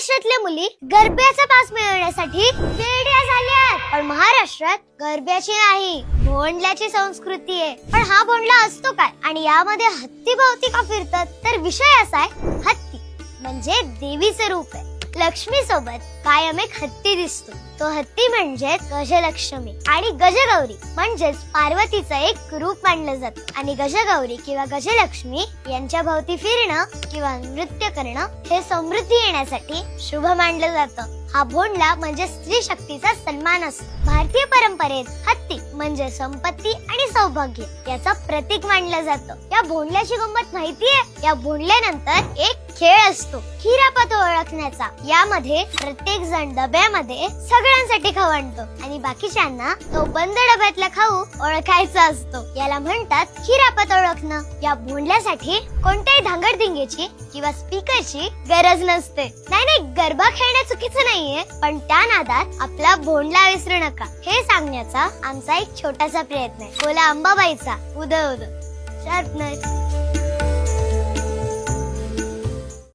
महाराष्ट्रातल्या मुली गरब्याचा पास मिळवण्यासाठी वेड्या झाल्यात. पण महाराष्ट्रात गरब्याची नाही, भोंडल्याची संस्कृती आहे. पण हा भोंडला असतो काय आणि यामध्ये हत्ती भोवती का फिरतात? तर विषय असा आहे, हत्ती म्हणजे देवीचे रूप आहे. लक्ष्मी सोबत कायम एक हत्ती दिसतो. तो हत्ती म्हणजे गजलक्ष्मी आणि गजगौरी म्हणजेच पार्वतीचं एक रूप मानलं जातं. आणि गजगौरी किंवा गजलक्ष्मी यांच्या भोवती फिरणं किंवा नृत्य करणं हे समृद्धी येण्यासाठी शुभ मानलं जातं. हा भोंडला म्हणजे स्त्री शक्तीचा सन्मान असतो. भारतीय परंपरेत हत्ती म्हणजे संपत्ती आणि सौभाग्य याचा प्रतीक मानलं जातं. या भोंडल्याची गंमत माहितीये? या भोंडल्यानंतर एक खेळ असतो खिरापत ओळखण्याचा. यामध्ये प्रत्येक जण डब्यामध्ये सगळ्यांसाठी खाऊ आणतो आणि बाकीच्यांना तो बंद डब्यातला खाऊ ओळखायचा असतो. याला म्हणतात खिरापत ओळखणं. या भोंडल्यासाठी कोणत्याही धांगडधिंगेची किंवा स्पीकरची गरज नसते. नाही, गरबा खेळणं चुकीचं नाहीये, पण त्या नादात आपला भोंडला विसरू नका हे सांगण्याचा आमचा एक छोटासा प्रयत्न आहे. बोला अंबाबाईचा उदय उदय. शार्पनर.